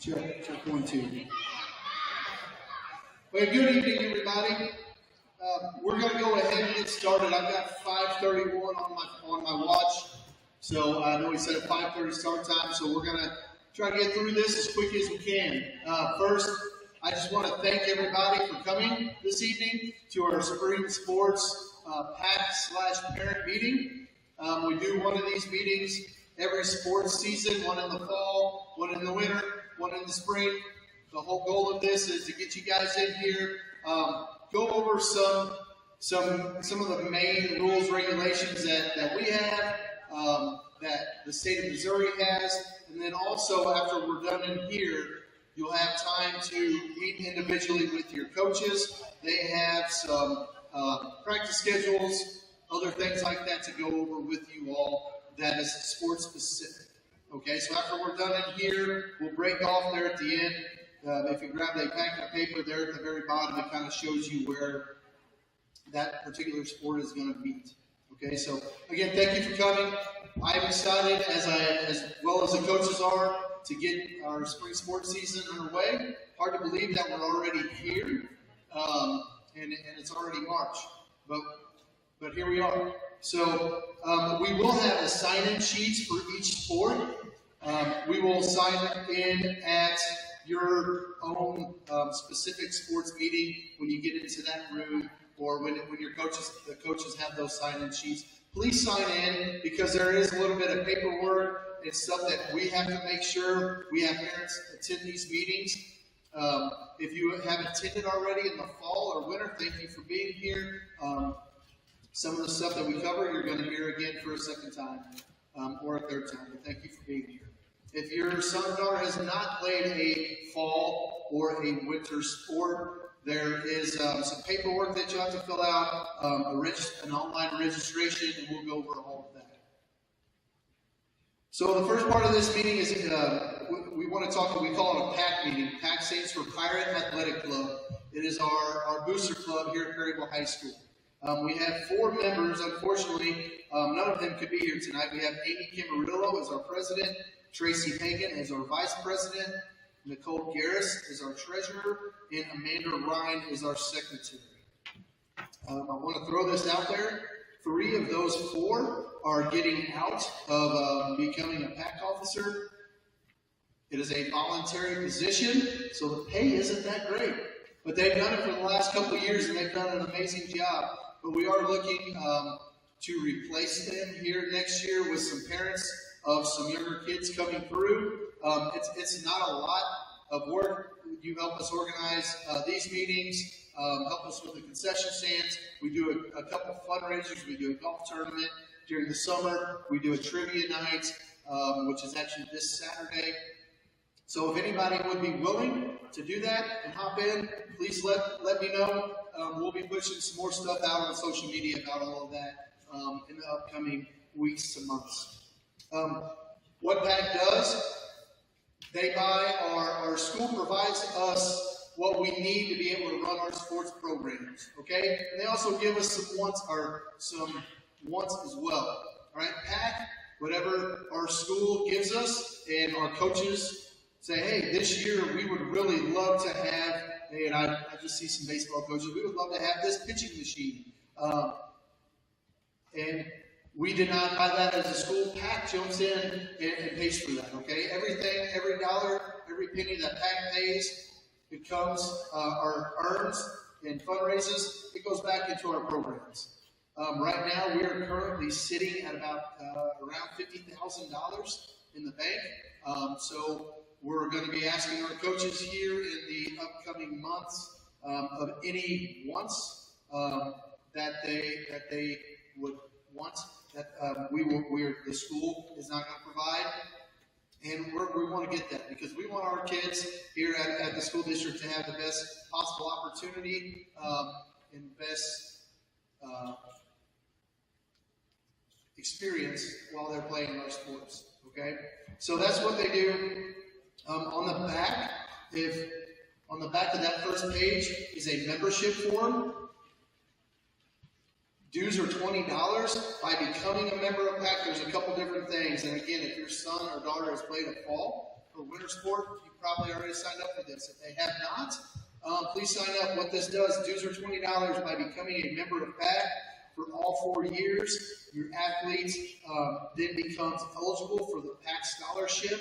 Check 1, 2. Well, good evening, everybody. We're going to go ahead and get started. I've got 5:31 on my watch, so I know we said a 5:30 start time. So we're going to try to get through this as quick as we can. First, I just want to thank everybody for coming this evening to our spring sports PAC/parent meeting. We do one of these meetings every sports season, one in the fall, one in the winter, one in the spring. The whole goal of this is to get you guys in here, go over some of the main rules, regulations that we have, that the state of Missouri has, and then also after we're done in here, you'll have time to meet individually with your coaches. They have some practice schedules, other things like that to go over with you all that is sports specific. Okay, so after we're done in here, we'll break off there at the end. If you grab a packet of paper there at the very bottom, it kind of shows you where that particular sport is going to meet. Okay, so again, thank you for coming. I'm excited, as well as the coaches are, to get our spring sports season underway. Hard to believe that we're already here, and it's already March, but here we are. So we will have the sign-in sheets for each sport. We will sign in at your own specific sports meeting when you get into that room, or when the coaches have those sign-in sheets. Please sign in, because there is a little bit of paperwork and stuff that we have to make sure we have parents attend these meetings. If you have attended already in the fall or winter, thank you for being here. Some of the stuff that we cover, you're going to hear again for a second time or a third time, but thank you for being here. If your son or daughter has not played a fall or a winter sport, there is some paperwork that you have to fill out, an online registration, and we'll go over all of that. So the first part of this meeting is we want to talk, we call it a PAC meeting. PAC stands for Pirate Athletic Club. It is our booster club here at Perryville High School. We have 4 members. Unfortunately, none of them could be here tonight. We have Amy Camarillo as our president, Tracy Hagan as our vice president, Nicole Garris is our treasurer, and Amanda Ryan is our secretary. I want to throw this out there. 3 of those 4 are getting out of becoming a PAC officer. It is a voluntary position, so the pay isn't that great. But they've done it for the last couple of years, and they've done an amazing job. But we are looking to replace them here next year with some parents of some younger kids coming through. It's not a lot of work. You help us organize these meetings, help us with the concession stands. We do a couple of fundraisers. We do a golf tournament during the summer. We do a trivia night, which is actually this Saturday. So if anybody would be willing to do that and hop in, please let me know. We'll be pushing some more stuff out on social media about all of that in the upcoming weeks to months. What PAC does, they buy our school provides us what we need to be able to run our sports programs, okay? And they also give us some wants as well, all right? PAC, whatever our school gives us, and our coaches say, hey, this year we would really love to have, and I just see some baseball coaches, we would love to have this pitching machine. And we did not buy that as a school. PAC jumps in and pays for that, okay? Everything, every dollar, every penny that PAC pays, it comes or earns and fundraises, it goes back into our programs. Right now, we are currently sitting at about around $50,000 in the bank. So we're going to be asking our coaches here in the upcoming months of any wants that they would want that the school is not going to provide, and we want to get that because we want our kids here at the school district to have the best possible opportunity and best experience while they're playing our sports. Okay, so that's what they do. On the back of that first page is a membership form. Dues are $20. By becoming a member of PAC, there's a couple different things. And again, if your son or daughter has played a fall for winter sport, you probably already signed up for this. If they have not, please sign up. What this does, dues are $20 by becoming a member of PAC for all 4 years. Your athlete then becomes eligible for the PAC scholarship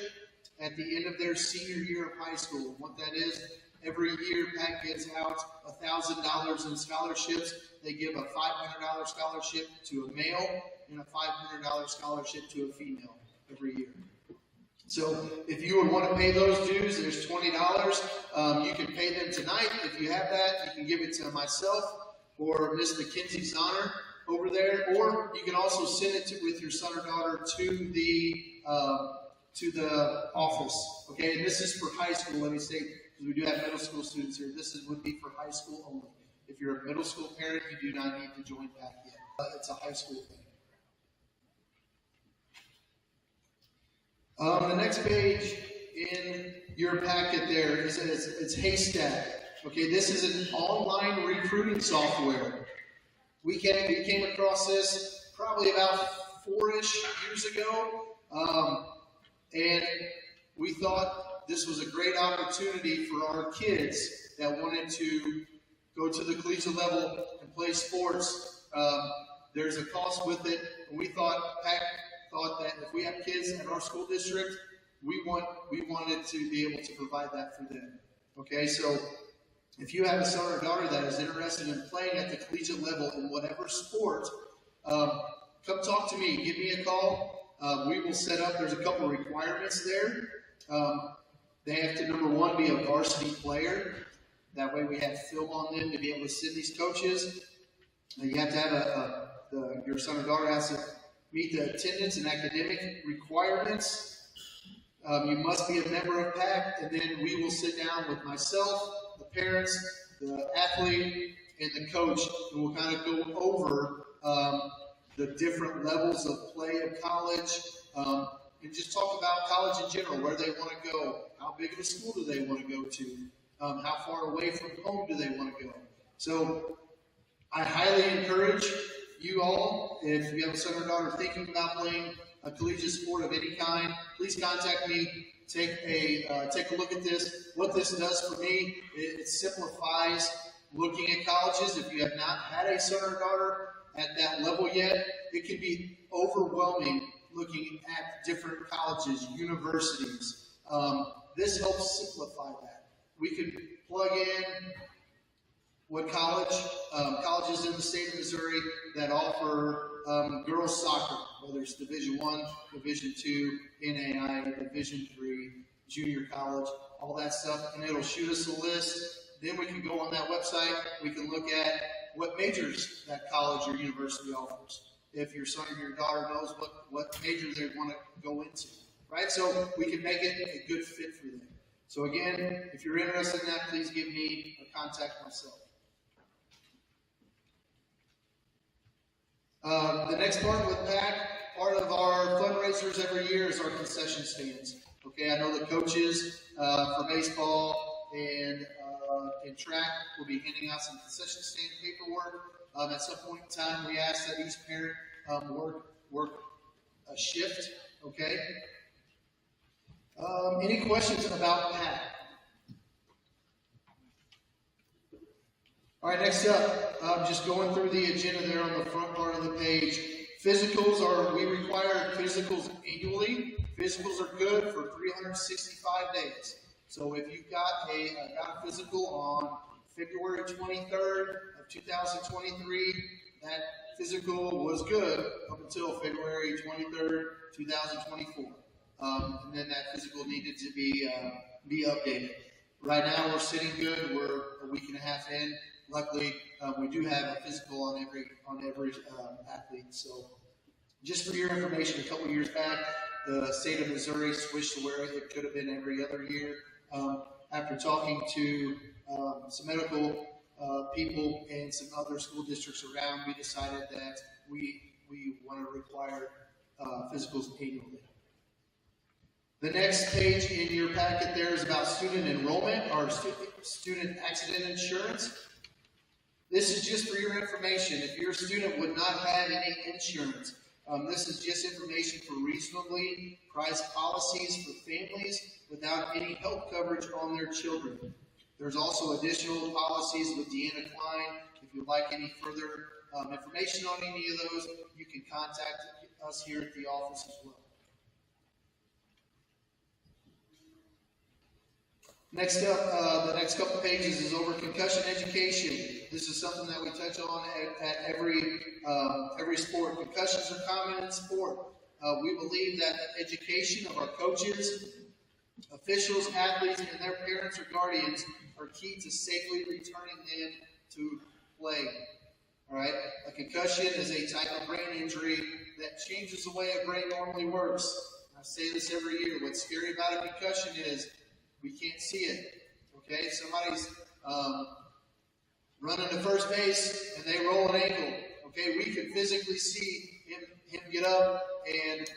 at the end of their senior year of high school. And what that is, every year PAC gives out $1,000 in scholarships. They give a $500 scholarship to a male and a $500 scholarship to a female every year. So if you would want to pay those dues, there's $20. You can pay them tonight. If you have that, you can give it to myself or Miss Mackenzie Zahner over there, or you can also send it with your son or daughter to the office. Okay, and this is for high school. Let me say, because we do have middle school students here. This would be for high school only. If you're a middle school parent, you do not need to join PAC yet. It's a high school thing. The next page in your packet there is it's Haystack. Okay, this is an online recruiting software. We came across this probably about 4-ish years ago, and we thought this was a great opportunity for our kids that wanted to go to the collegiate level and play sports. There's a cost with it, and we thought PAC thought that if we have kids in our school district, we wanted to be able to provide that for them. Okay, so if you have a son or daughter that is interested in playing at the collegiate level in whatever sport, come talk to me. Give me a call. We will set up. There's a couple requirements there. They have to, number one, be a varsity player. That way we have film on them to be able to send these coaches. You have to have your son or daughter has to meet the attendance and academic requirements. You must be a member of PAC, and then we will sit down with myself, the parents, the athlete, and the coach, and we'll kind of go over the different levels of play of college, and just talk about college in general, where they want to go, how big of a school do they want to go to, how far away from home do they want to go. So I highly encourage you all, if you have a son or daughter thinking about playing a collegiate sport of any kind, please contact me. Take a look at this. What this does for me, it simplifies looking at colleges. If you have not had a son or daughter at that level yet, it can be overwhelming looking at different colleges, universities. This helps simplify that. We can plug in what colleges in the state of Missouri that offer girls soccer, whether it's Division I, Division II, NAI, Division III, junior college, all that stuff, and it'll shoot us a list. Then we can go on that website. We can look at what majors that college or university offers. If your son or your daughter knows what major they want to go into, right? So we can make it a good fit for them. So again, if you're interested in that, please give me a contact myself. The next part with PAC, part of our fundraisers every year is our concession stands. Okay, I know the coaches for baseball and track will be handing out some concession stand paperwork. At some point in time, we ask that each parent work a shift. Okay. Any questions about PAC? All right, next up, just going through the agenda there on the front part of the page. Physicals we require physicals annually. Physicals are good for 365 days. So if you've got a physical on February 23rd of 2023, that physical was good up until February 23rd, 2024. And then that physical needed to be updated. Right now we're sitting good. We're a week and a half in. Luckily, we do have a physical on every athlete. So, just for your information, a couple years back, the state of Missouri switched to where it could have been every other year. After talking to some medical people and some other school districts around, we decided that we want to require physicals annually. The next page in your packet there is about student enrollment or student accident insurance. This is just for your information. If your student would not have any insurance, This is just information for reasonably priced policies for families without any health coverage on their children. There's also additional policies with Deanna Klein. If you'd like any further information on any of those, you can contact us here at the office as well. Next up, the next couple pages is over concussion education. This is something that we touch on at every sport. Concussions are common in sport. We believe that education of our coaches, officials, athletes, and their parents or guardians are key to safely returning them to play. All right, a concussion is a type of brain injury that changes the way a brain normally works. I say this every year. What's scary about a concussion is we can't see it. Okay, somebody's running to first base and they roll an ankle. Okay, we can physically see him get up and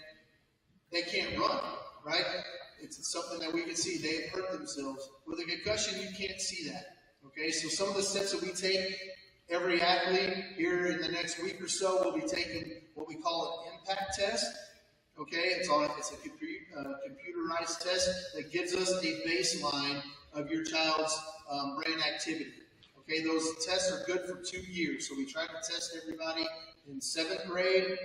they can't run. Right? It's something that we can see. They've hurt themselves. With a concussion, you can't see that. Okay, so some of the steps that we take, every athlete here in the next week or so will be taking what we call an impact test. Okay, it's a computerized test that gives us a baseline of your child's brain activity. Okay, those tests are good for 2 years. So we try to test everybody in 7th grade,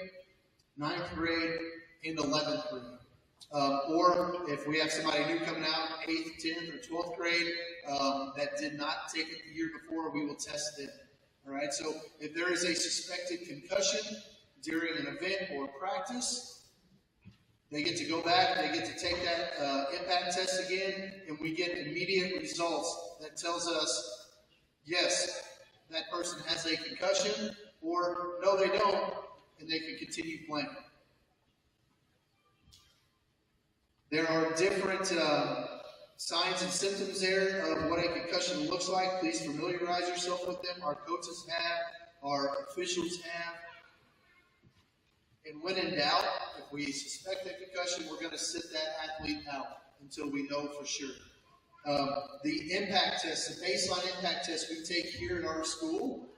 9th grade, and 11th grade. Or if we have somebody new coming out, 8th, 10th, or 12th grade that did not take it the year before, we will test them. All right, so if there is a suspected concussion during an event or practice, they get to go back, they get to take that impact test again, and we get immediate results that tells us, yes, that person has a concussion, or no, they don't, and they can continue playing. There are different signs and symptoms there of what a concussion looks like. Please familiarize yourself with them. Our coaches have, our officials have. And when in doubt, if we suspect a concussion, we're going to sit that athlete out until we know for sure. The impact test, the baseline impact test we take here at our school,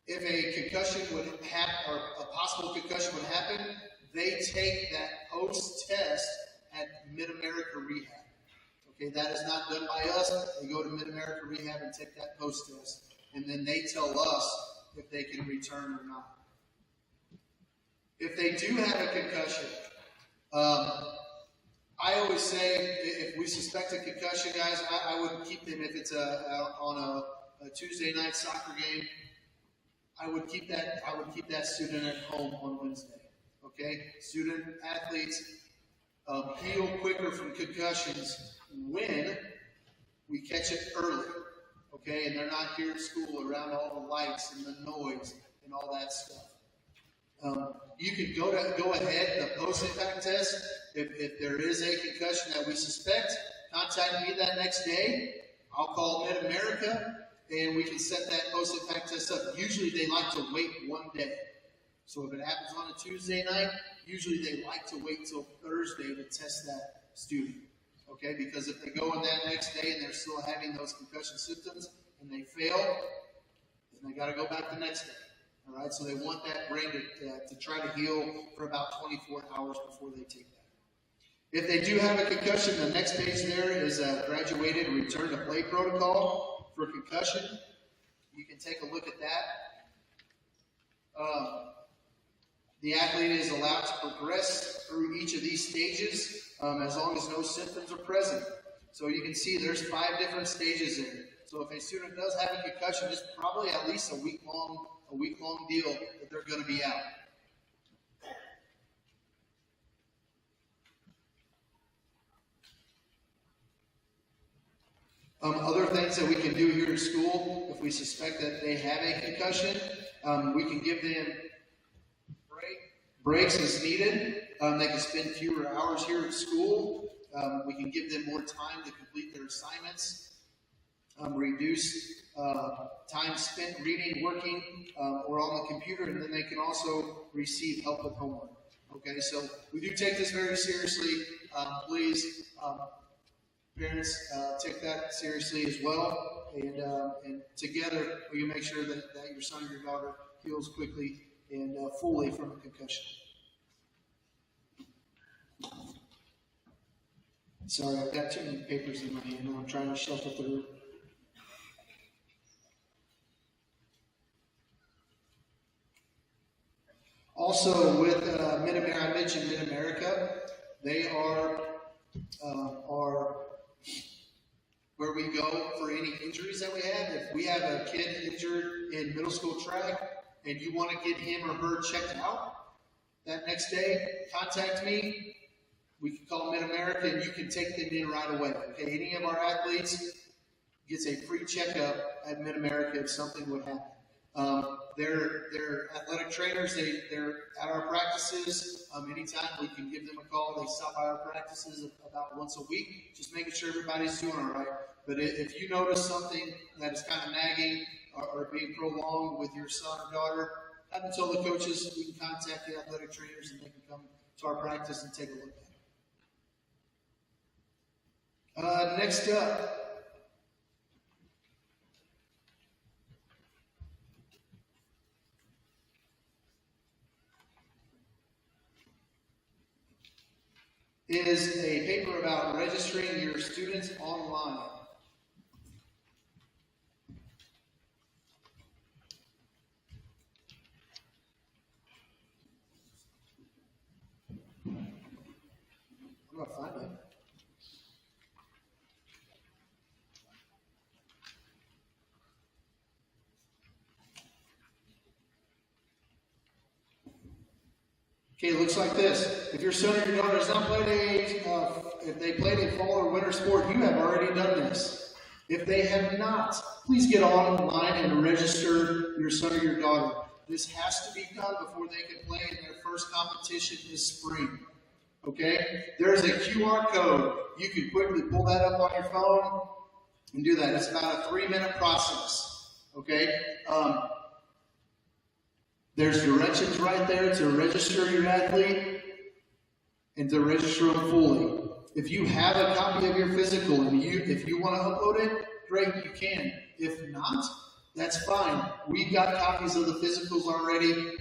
if a concussion would happen, or a possible concussion would happen, they take that post-test at Mid-America Rehab. Okay, that is not done by us. They go to Mid-America Rehab and take that post-test. And then they tell us if they can return or not. If they do have a concussion, I always say if we suspect a concussion, guys, I would keep them if it's on a Tuesday night soccer game. I would keep that student at home on Wednesday. Okay, student athletes heal quicker from concussions when we catch it early. Okay, and they're not here at school around all the lights and the noise and all that stuff. You can go ahead, the post-impact test, if there is a concussion that we suspect, contact me that next day. I'll call Mid-America, and we can set that post-impact test up. Usually they like to wait 1 day. So if it happens on a Tuesday night, usually they like to wait till Thursday to test that student. Okay, because if they go in that next day and they're still having those concussion symptoms and they fail, then they got to go back the next day. All right, so they want that brain to try to heal for about 24 hours before they take that. If they do have a concussion, the next page there is a graduated return to play protocol for concussion. You can take a look at that. The athlete is allowed to progress through each of these stages as long as no symptoms are present. So you can see there's 5 different stages in it. So if a student does have a concussion, it's probably at least a week-long deal that they're going to be out. Other things that we can do here at school, if we suspect that they have a concussion, we can give them breaks as needed. They can spend fewer hours here at school. We can give them more time to complete their assignments, reduce time spent reading, working, or on the computer, and then they can also receive help with homework. Okay, so we do take this very seriously. Please, parents, take that seriously as well, and together we can make sure that your son or your daughter heals quickly and fully from a concussion. Sorry, I've got too many papers in my hand and I'm trying to shuffle through. Also, with Mid-America, I mentioned Mid-America. They are where we go for any injuries that we have. If we have a kid injured in middle school track and you want to get him or her checked out that next day, contact me. We can call Mid-America and you can take them in right away. Okay, any of our athletes gets a free checkup at Mid-America if something would happen. They're athletic trainers. They're at our practices. Anytime we can give them a call. They stop by our practices about once a week, just making sure everybody's doing all right. But if you notice something that is kind of nagging or being prolonged with your son or daughter, have them tell the coaches. We can contact the athletic trainers and they can come to our practice and take a look at it. Next up, is a paper about registering your students online. How do I find it? Okay, it looks like this. If your son or your daughter has not played if they played a fall or winter sport, you have already done this. If they have not, please get online and register your son or your daughter. This has to be done before they can play in their first competition this spring. Okay? There's a QR code. You can quickly pull that up on your phone and do that. It's about a 3-minute process. Okay? There's directions right there to register your athlete and to register them fully. If you have a copy of your physical and if you want to upload it, great, you can. If not, that's fine. We've got copies of the physicals already.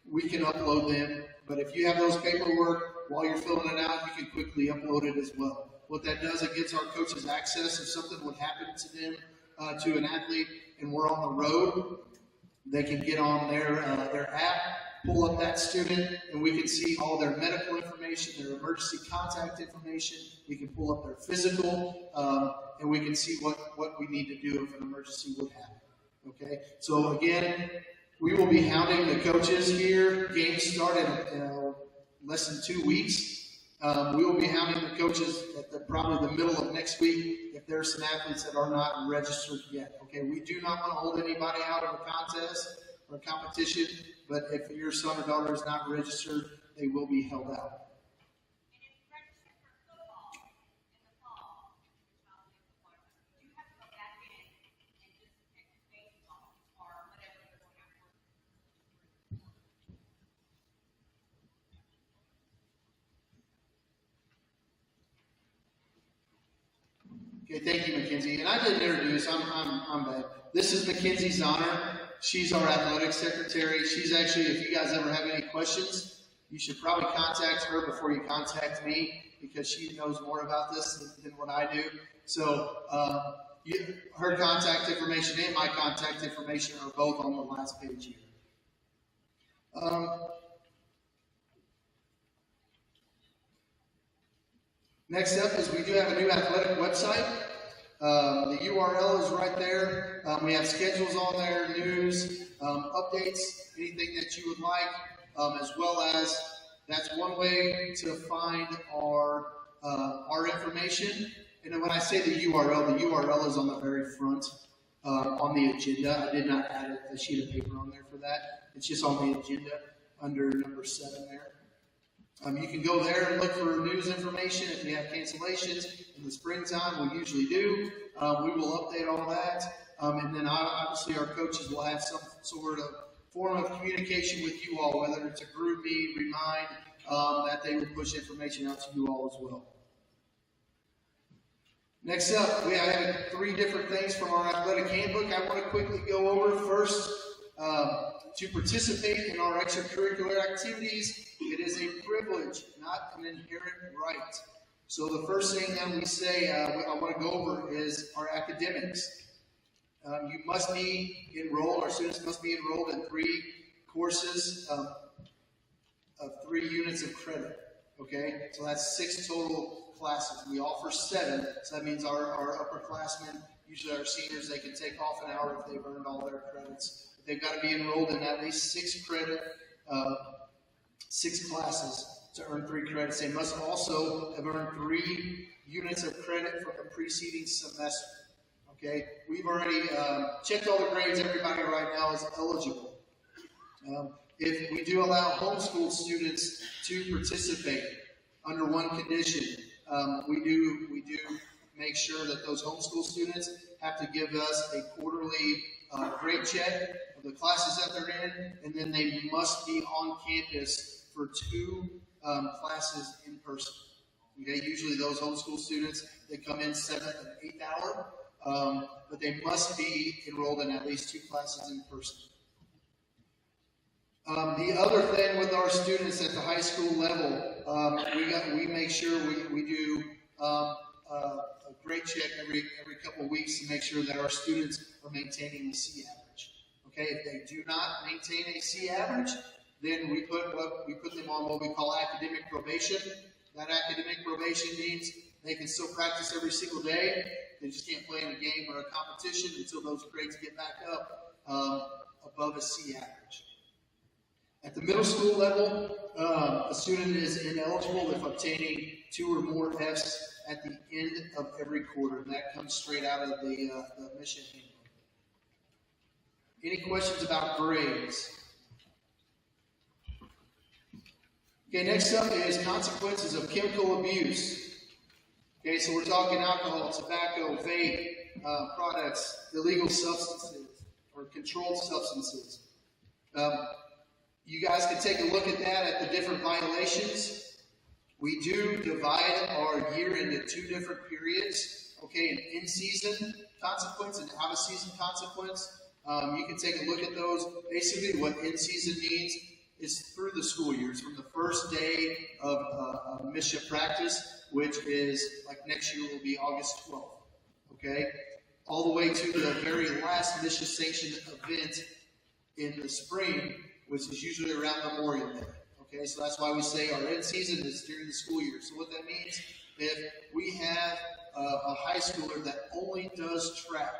We can upload them. But if you have those paperwork, while you're filling it out, you can quickly upload it as well. What that does, it gives our coaches access. If something would happen to them, to an athlete, and we're on the road, they can get on their app, pull up that student, and we can see all their medical information, their emergency contact information. We can pull up their physical, and we can see what we need to do if an emergency would happen. Okay? So again, we will be hounding the coaches here. Games start in less than 2 weeks. We will be hounding the coaches at probably the middle of next week if there are some athletes that are not registered yet. Okay, we do not want to hold anybody out of a contest or a competition, but if your son or daughter is not registered, they will be held out. Okay, thank you, Mackenzie. And I didn't introduce, I'm bad. This is Mackenzie Zahner. She's our athletic secretary. She's actually, if you guys ever have any questions, you should probably contact her before you contact me because she knows more about this than what I do. So her contact information and my contact information are both on the last page here. Next up is we do have a new athletic website. The URL is right there. We have schedules on there, news, updates, anything that you would like, as well as that's one way to find our information. And then when I say the URL is on the very front on the agenda. I did not add a sheet of paper on there for that. It's just on the agenda under number 7 there. You can go there and look for news information. If we have cancellations in the springtime, we usually do. We will update all that. And then obviously our coaches will have some sort of form of communication with you all, whether it's a group meet, remind, that they will push information out to you all as well. Next up, we have 3 different things from our athletic handbook I want to quickly go over. First, To participate in our extracurricular activities, it is a privilege, not an inherent right. So the first thing that we say, I want to go over is our academics. You must be enrolled, our students must be enrolled in 3 courses of 3 units of credit. Okay, so that's 6 total classes. We offer 7, so that means our upperclassmen, usually our seniors, they can take off an hour if they've earned all their credits. But they've got to be enrolled in at least 6 classes to earn 3 credits. They must also have earned 3 units of credit from the preceding semester. Okay, we've already checked all the grades. Everybody right now is eligible. If we do allow homeschool students to participate under one condition, we do make sure that those homeschool students have to give us a quarterly grade check of the classes that they're in, and then they must be on campus for 2 classes in person. Okay, usually those homeschool students, they come in 7th and 8th hour, but they must be enrolled in at least 2 classes in person. The other thing with our students at the high school level, we make sure we do a grade check every couple of weeks to make sure that our students are maintaining a C average. Okay, if they do not maintain a C average, then we put them on what we call academic probation. That academic probation means they can still practice every single day. They just can't play in a game or a competition until those grades get back up above a C average. At the middle school level, a student is ineligible if obtaining 2 or more Fs at the end of every quarter. And that comes straight out of the mission handbook. Any questions about grades? Okay, next up is consequences of chemical abuse. Okay, so we're talking alcohol, tobacco, vape products, illegal substances, or controlled substances. You guys can take a look at that at the different violations. We do divide our year into 2 different periods. Okay, an in-season consequence and out-of-season consequence. You can take a look at those. Basically, what in-season means is through the school years, from the first day of mission practice, which is like next year will be August 12th. Okay, all the way to the very last mission sanctioned event in the spring, which is usually around Memorial Day. Okay, so that's why we say our end season is during the school year. So what that means, if we have a high schooler that only does track,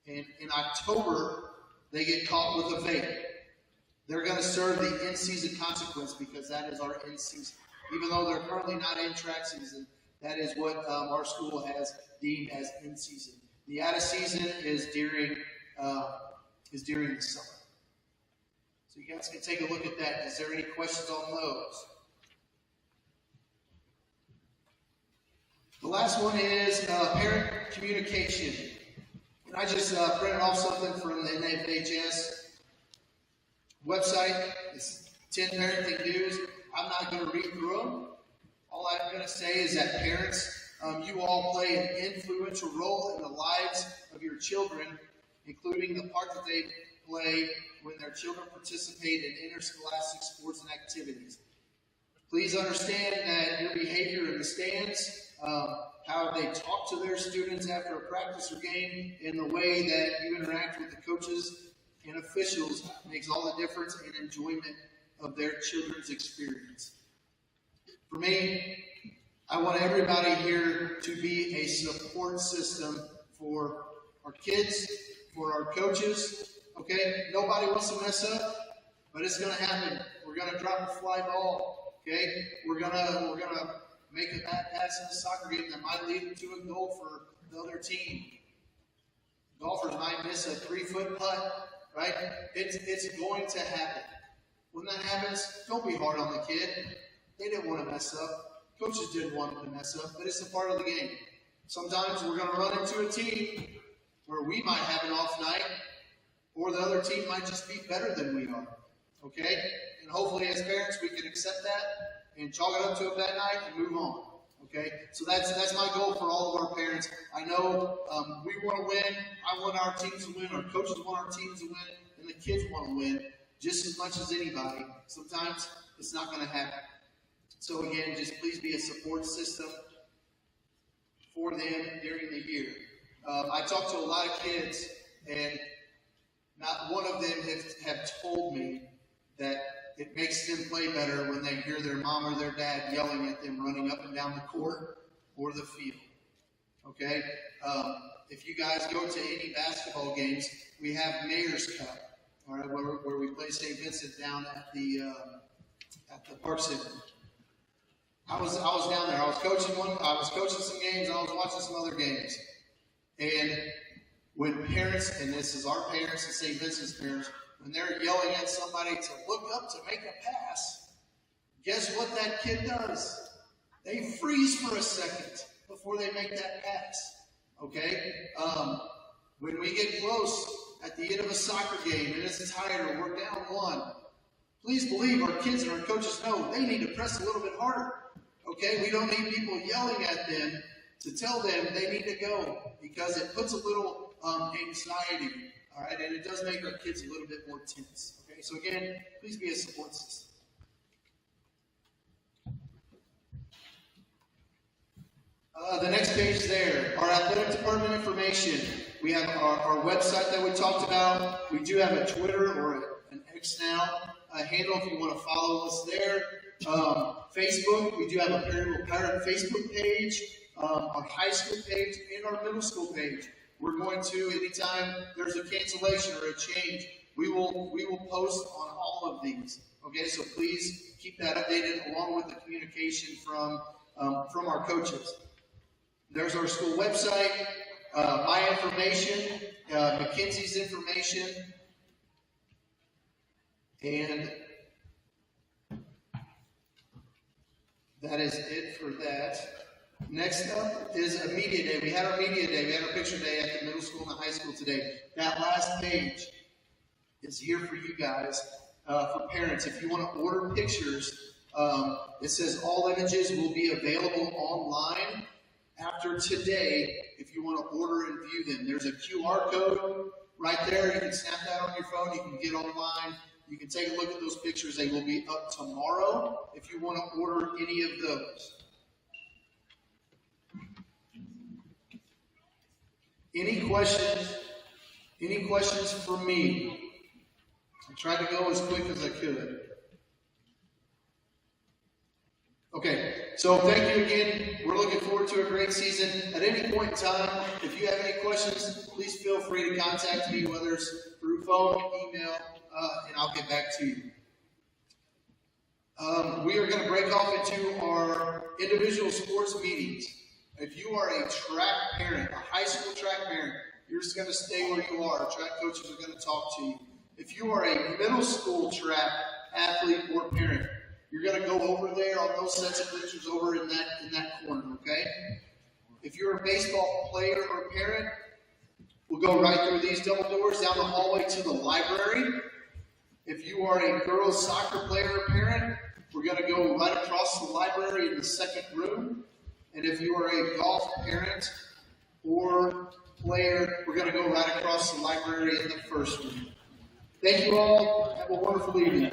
and in October they get caught with a vape, they're going to serve the in-season consequence because that is our in-season. Even though they're currently not in track season, that is what our school has deemed as in-season. The out-of-season is during the summer. So you guys can take a look at that. Is there any questions on those? The last one is parent communication. And I just printed off something from the NFHS website. It's 10 parenting dues. I'm not going to read through them. All I'm going to say is that parents, you all play an influential role in the lives of your children, including the part that they play when their children participate in interscholastic sports and activities. Please understand that your behavior in the stands, how they talk to their students after a practice or game, and the way that you interact with the coaches and officials makes all the difference in enjoyment of their children's experience. For me, I want everybody here to be a support system for our kids, for our coaches. Okay, nobody wants to mess up, but it's going to happen. We're going to drop a fly ball. Okay, we're gonna make a bad pass in a soccer game that might lead to a goal for the other team. Golfers might miss a 3-foot putt. Right? It's going to happen. When that happens, don't be hard on the kid. They didn't want to mess up. Coaches didn't want them to mess up, but it's a part of the game. Sometimes we're going to run into a team where we might have an off night, or the other team might just be better than we are. Okay? And hopefully as parents we can accept that and chalk it up to a bad night and move on. Okay? So that's my goal for all of our parents. I know we want to win. I want our teams to win. Our coaches want our teams to win. And and the kids want to win just as much as anybody. Sometimes it's not going to happen. So again, just please be a support system for them during the year. I talked to a lot of kids, and not one of them have told me that it makes them play better when they hear their mom or their dad yelling at them running up and down the court or the field. Okay? If you guys go to any basketball games, we have Mayor's Cup, all right, where we play St. Vincent down at the Varsity. I was down there. I was coaching some games. I was watching some other games. And when parents, and this is our parents and St. Vincent's parents, when they're yelling at somebody to look up to make a pass, guess what that kid does? They freeze for a second before they make that pass. Okay? When we get close at the end of a soccer game and it's tied or we're down one, please believe our kids and our coaches know they need to press a little bit harder. Okay? We don't need people yelling at them to tell them they need to go, because it puts a little anxiety, all right, and it does make our kids a little bit more tense. Okay, so again, please be a support system. The next page there, our athletic department information. We have our website that we talked about. We do have a Twitter or an X now handle if you want to follow us there. Facebook, we do have a Perryville Pirate Facebook page, our high school page, and our middle school page. We're going to, anytime there's a cancellation or a change, we will post on all of these. Okay, so please keep that updated along with the communication from our coaches. There's our school website, my information, Mackenzie's information, and that is it for that. Next up is a media day. We had our media day. We had our picture day at the middle school and the high school today. That last page is here for you guys, for parents. If you want to order pictures, it says all images will be available online after today if you want to order and view them. There's a QR code right there. You can snap that on your phone. You can get online. You can take a look at those pictures. They will be up tomorrow if you want to order any of those. Any questions? Any questions for me? I tried to go as quick as I could. Okay, so thank you again. We're looking forward to a great season. At any point in time, if you have any questions, please feel free to contact me, whether it's through phone, email, and I'll get back to you. We are going to break off into our individual sports meetings. If you are a track parent, a high school track parent, you're just going to stay where you are. Track coaches are going to talk to you. If you are a middle school track athlete or parent, you're going to go over there on those sets of pictures over in that corner, okay? If you're a baseball player or parent, we'll go right through these double doors down the hallway to the library. If you are a girls soccer player or parent, we're going to go right across the library in the second room. And if you are a golf parent or player, we're going to go right across the library in the first room. Thank you all. Have a wonderful evening.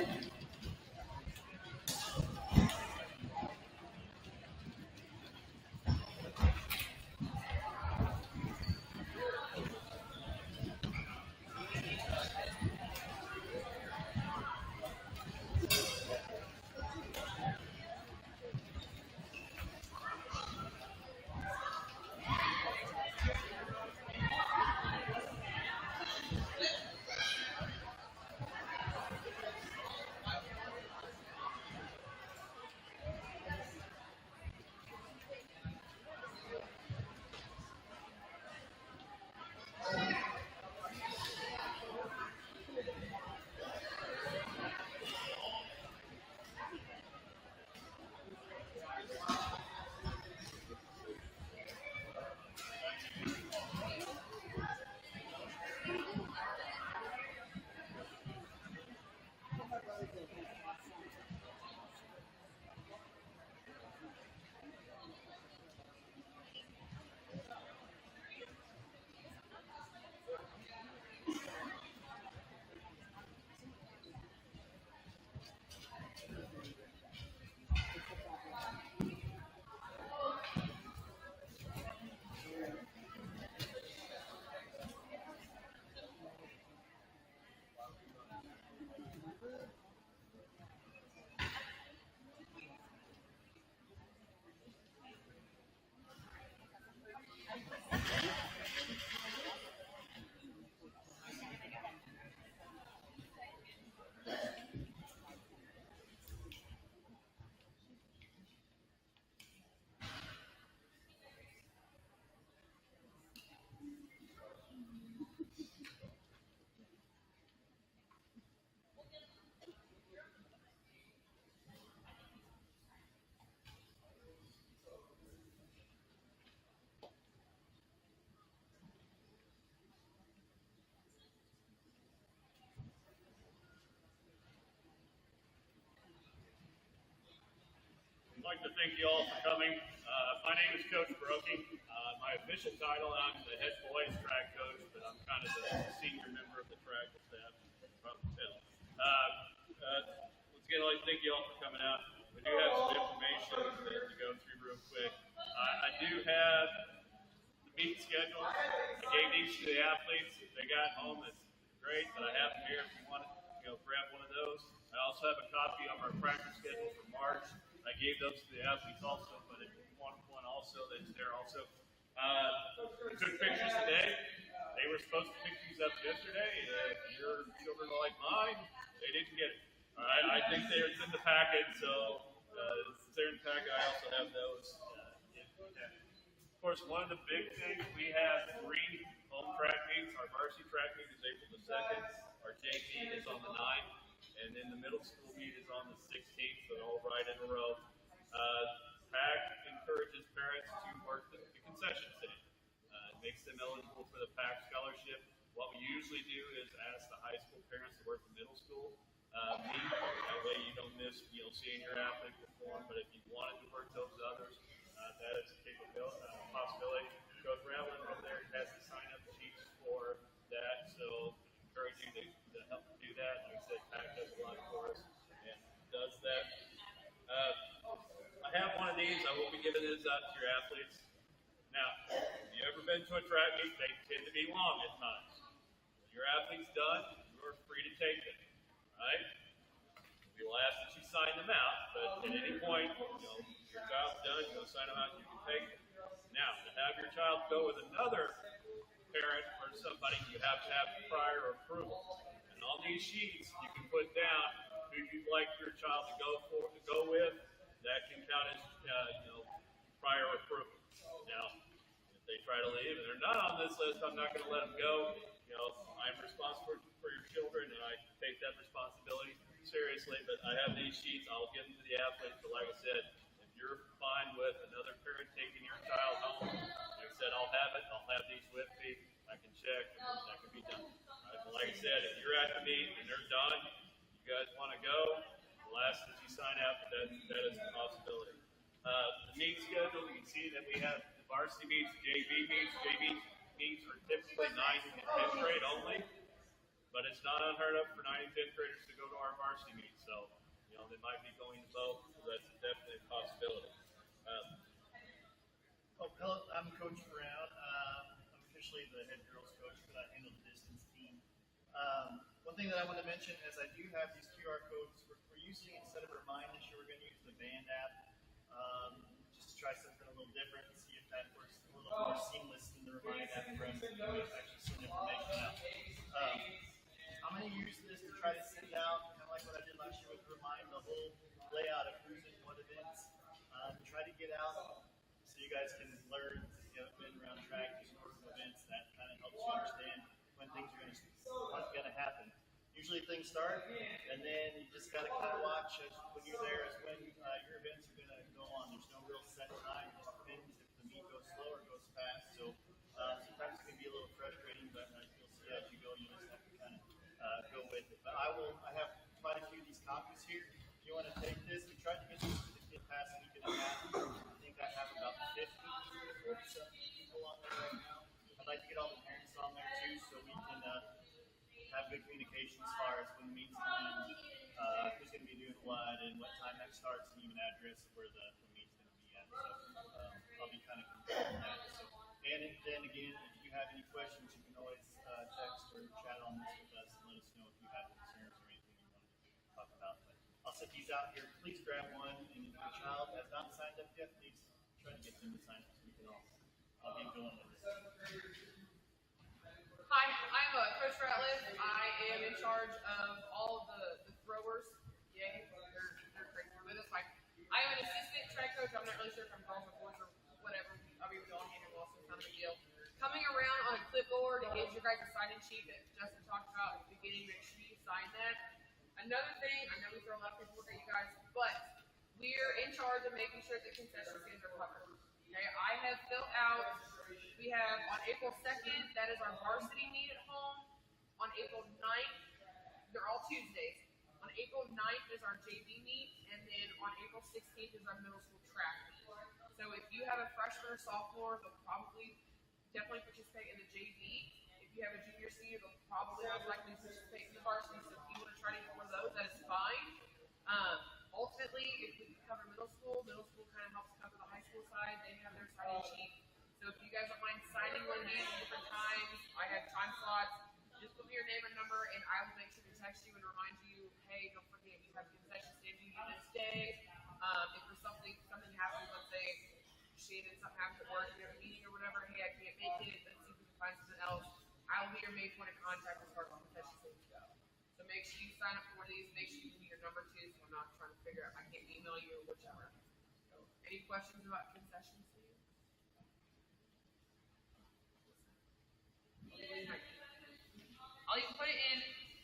Thank you all for coming. My name is Coach Brokey. My official title, I'm the head boys track coach, but I'm kind of the senior member of the track staff. Once again, I'd like to thank you all for coming out. We do have some information to go through real quick. I do have the meet schedule. I gave these to the athletes. They got home. It's great, but I have them here if you want to grab one of those. I also have a copy of our practice schedule for March. I gave those to the athletes also, but if you want one also, that's there also. I took pictures today. They were supposed to pick these up yesterday. If your children are like mine, they didn't get it. All right, I think they're in the packet, so since they're in the packet, I also have those. Of course, one of the big things, we have 3 home track meets. Our varsity track meet is April the 2nd. Our JV is on the 9th. And then the middle school meet is on the 16th, so they're all right in a row. PAC encourages parents to work the concession stand. It makes them eligible for the PAC scholarship. What we usually do is ask the high school parents to work the middle school meet. That way you don't miss, seeing your athlete perform. But if you wanted to work those others, that is a possibility. Coach Ramlin over there has the sign-up sheets for that, so encourage you to help do that. Like I said, PAC does a lot for us and does that. I have one of these. I will be giving this out to your athletes. Now, if you've ever been to a track meet, they tend to be long at times. When your athlete's done, you're free to take them. Right? We will ask that you sign them out, but at any point, your child's done, you sign them out, you can take them. Now, to have your child go with another parent or somebody, you have to have prior approval. And on these sheets, you can put down who you'd like your child to go with. That can count as prior approval. Now, if they try to leave and they're not on this list, I'm not going to let them go. I'm responsible for your children, and I take that responsibility seriously. But I have these sheets. I'll give them to the athletes. But like I said, if you're fine with another parent taking your child home, like I said, I'll have it. I'll have these with me. I can check, and that can be done. Right? But like I said, if you're at the meet and they're done, you guys want to go, the last that you sign out, that is a possibility. The meet schedule, you can see that we have the varsity meets, JV meets. JV meets are typically 9th and 10th grade only, but it's not unheard of for 9th and 10th graders to go to our varsity meet. So, they might be going to both, so that's definitely a possibility. Hello, I'm Coach Brown. I'm officially the head girls coach, but I handle the distance team. One thing that I want to mention is I do have these QR codes. We're using, instead of Remind this year, we're going to use the Band app, just to try something a little different and see if that works a little more seamless than the Remind app for us to actually send information out. I'm going to use this to try to send out, kind of like what I did last year with Remind, the whole layout of who's in what events. Try to get out so you guys can learn, if you haven't been around track, these sorts of events, that kind of helps you understand when things are going to happen. Usually things start, and then you just got to kind of watch when you're there is when your events are going to go on. There's no real set time. It just depends if the meet goes slow or goes fast. So sometimes it can be a little frustrating, but you'll see as you go, you just have to kind of go with it. But I have quite a few of these copies here. If you want to take this, we tried to get these to the kid past week and a half. I think I have about 50 people on there right now. I'd like to get all the parents on there too, so we can have good communication as far as when the meet's coming, who's going to be doing what, and what time that starts, and even address where the meet's going to be at. So I'll be kind of controlling that. So, and then again, if you have any questions, you can always text or chat on this with us and let us know if you have concerns or anything you want to talk about. But I'll set these out here. Please grab one, and if your child has not signed up yet, please try to get them to sign up so we can I'll get going with this. Hi, I'm Coach Ratliff. I am in charge of all of the throwers. Yay, they're crazy. But that's fine. I am an assistant track coach. I'm not really sure if I'm girls or boys or whatever. I'll be all hand and Wilson, kind of a deal. Coming around on a clipboard is your guys' sign-in sheet that Justin talked about at the beginning. Make sure you sign that. Another thing, I know we throw a lot of paperwork at you guys, but we're in charge of making sure that concession stands are covered. Okay, I have filled out, we have on April 2nd, that is our varsity meet at home. On April 9th, they're all Tuesdays. On April 9th is our JV meet, and then on April 16th is our middle school track meet. So if you have a freshman or sophomore, they'll probably definitely participate in the JV. If you have a junior, senior, they'll probably most likely participate in the varsity. So if you want to try to get one of those, that is fine. Ultimately, if we cover middle school kind of helps cover the high school side. They have their signing sheet. So if you guys don't mind signing one of these at different times, I have time slots. Just put me your name and number, and I will make sure to text you and remind you, hey, don't forget you have concession stand duty this day. If there's something happens, let's say Shannon, something happens at work, you have a meeting or whatever, hey, I can't make it, let's see if we can find something else. I will be your main point of contact as far as concession stands go. So make sure you sign up for one of these, make sure you give me your number too, so I'm not trying to figure out, I can't email you or whichever. So, any questions about concession stands? I'll even put it in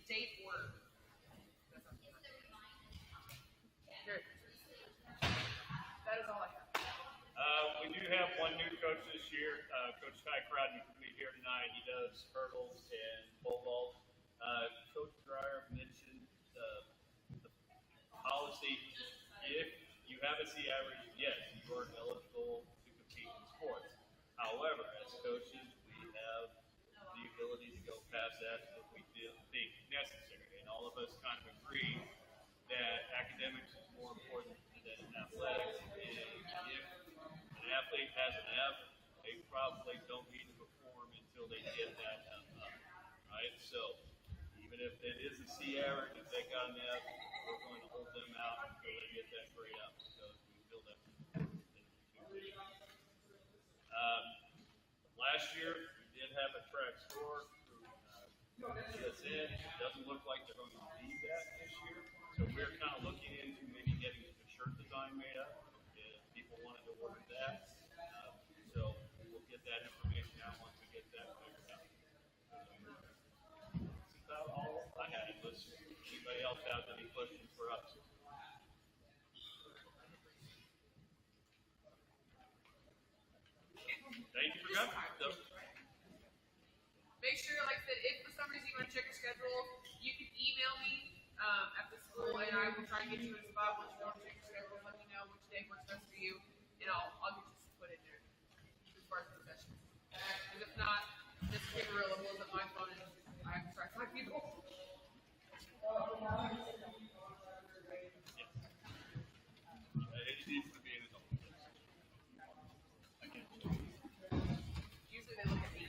date order. Here. That is all I have. We do have one new coach this year. Coach Ty Crowden will be here tonight. He does hurdles and pole vault. Coach Dreyer mentioned the policy. If you have a C average, yes, you are eligible to compete in sports. However, as coaches, we have the ability to go past that if we think necessary. And all of us kind of agree that academics is more important than athletics. And if an athlete has an F, they probably don't need to perform until they get that F up, right? So even if it is a C average, if they got an F, we're going to hold them out until they get that grade up because we feel that. Last year, we did have a track score through CSN. It doesn't look like they're going to be that this year. So we're kind of looking into maybe getting a shirt design made up if people wanted to order that. So we'll get that information out once we get that figured out. That's about all I had. Unless anybody else has any questions for us. Thank you for coming. Make sure, like I said, if for some reason you want to check your schedule, you can email me at the school, and I will try to get you in a spot once you want to check your schedule. Let me know which day works best for you, and I'll get you put in there as far as the session. Because if not, this is real. It wasn't my phone, and I have to try to find people. It needs to be in its own place. Usually they look at me.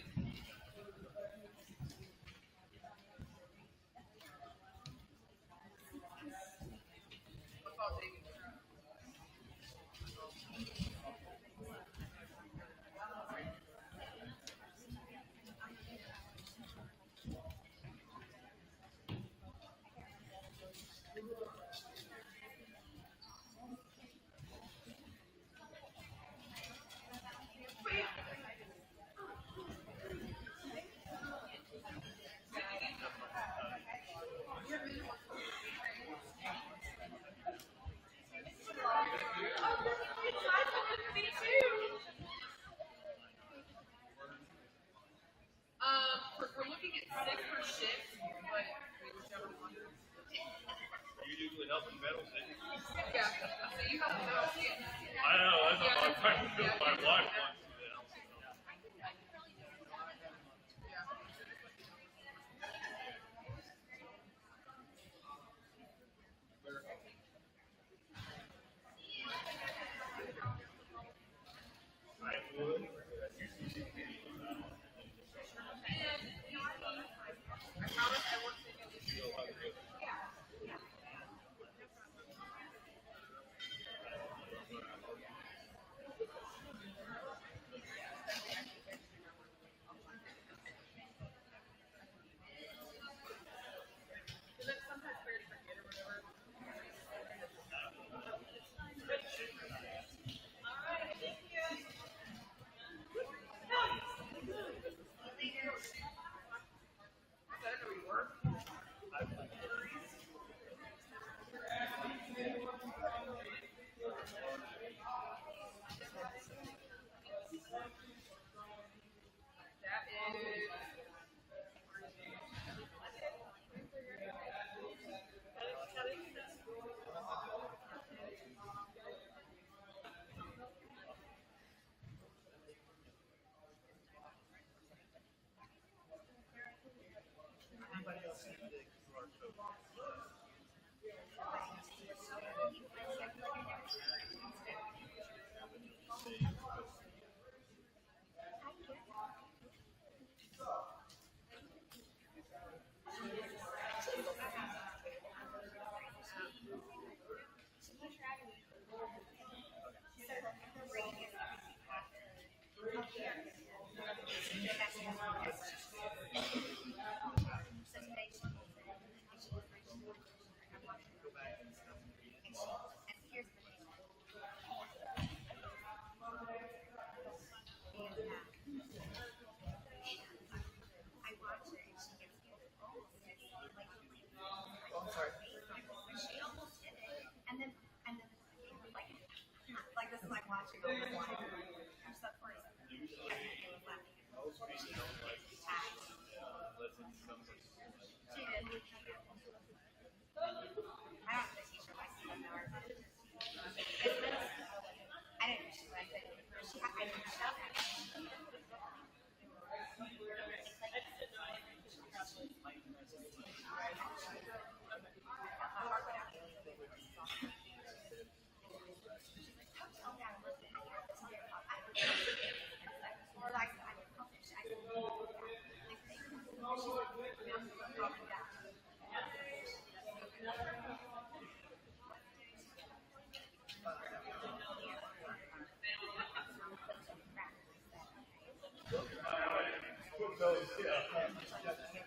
Football team. We're looking at 6 per shift, but whichever one. You usually help in medals, didn't you? Yeah, so you have to know. I know, that's what I'm trying to do. My wife wants to do that. I would. I promise I won't take it this year. Most people don't like to unless it's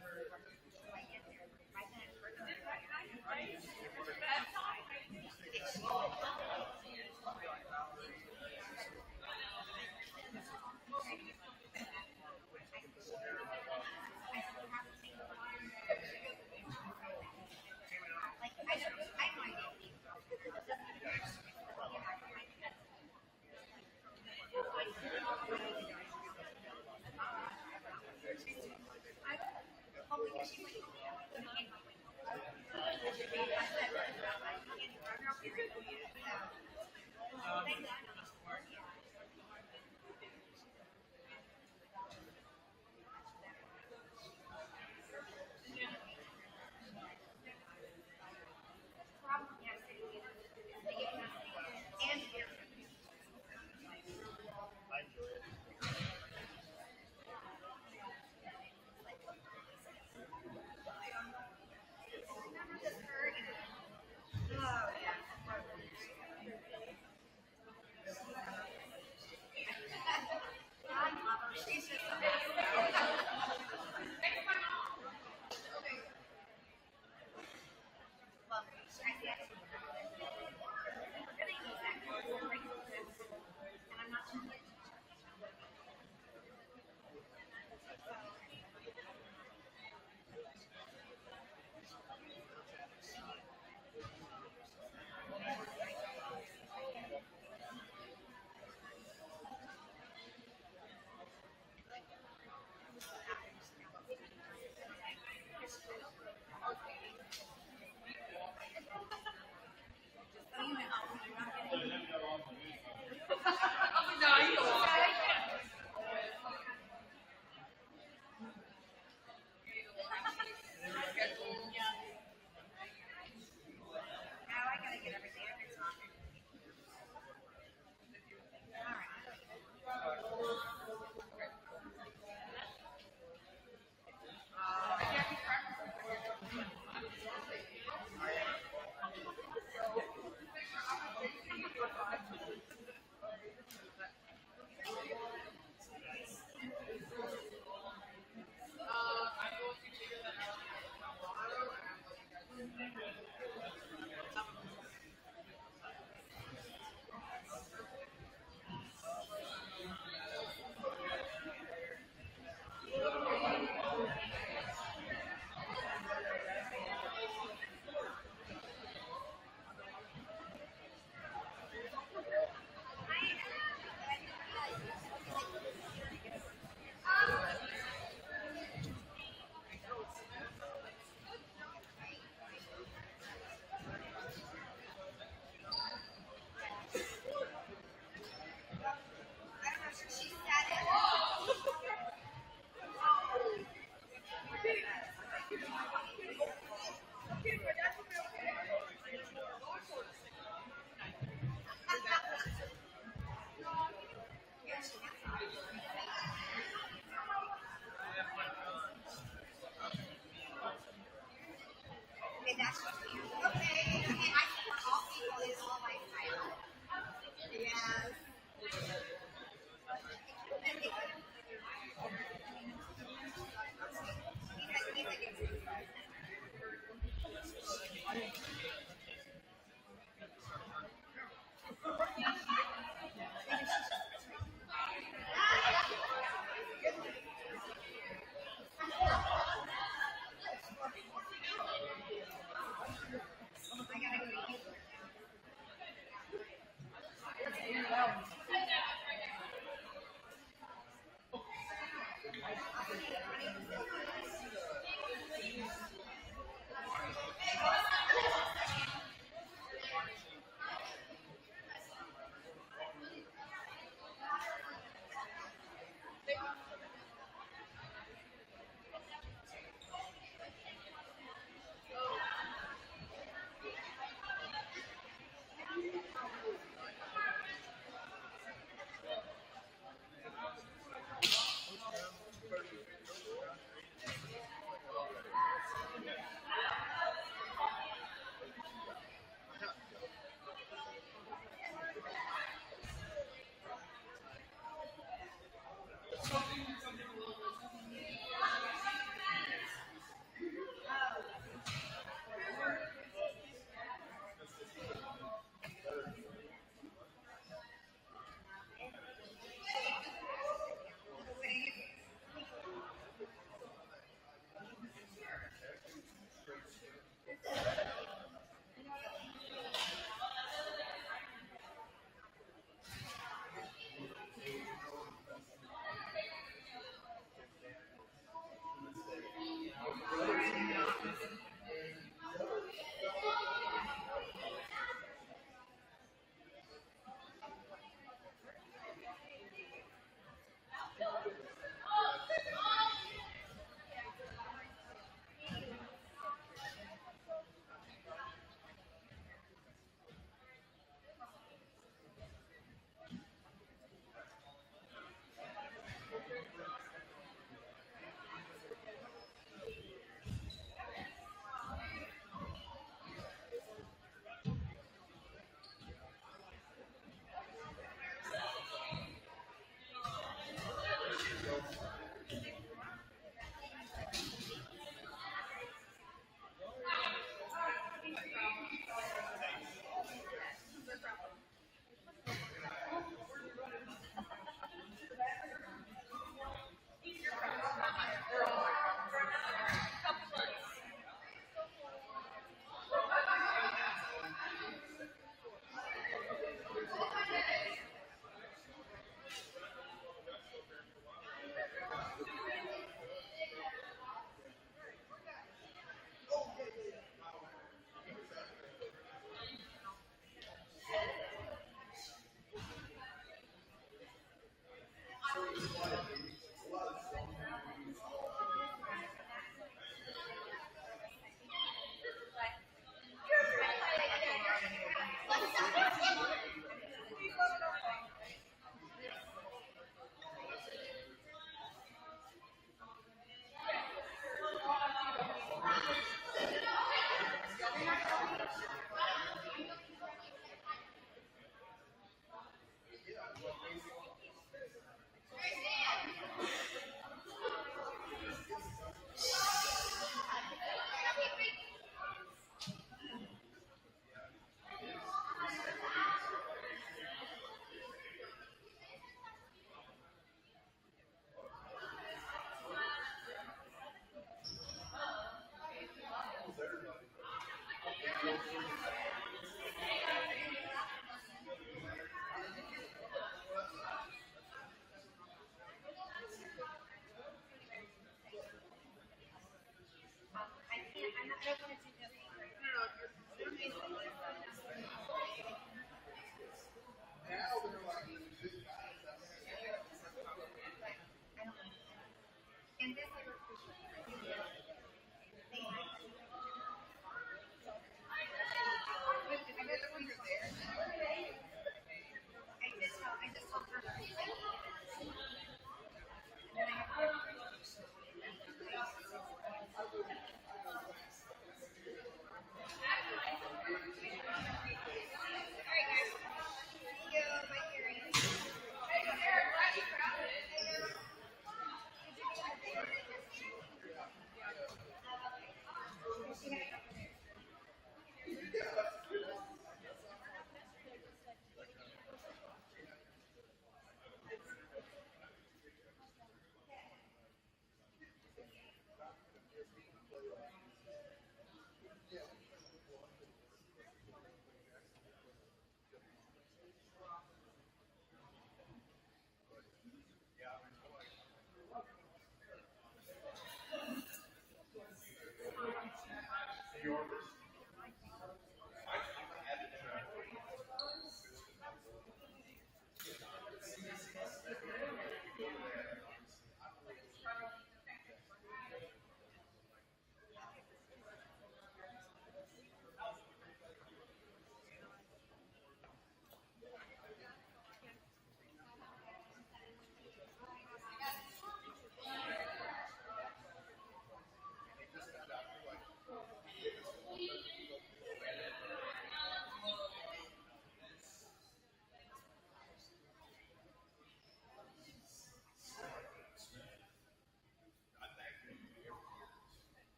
something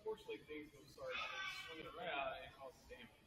Unfortunately, things will start swinging around and cause damage.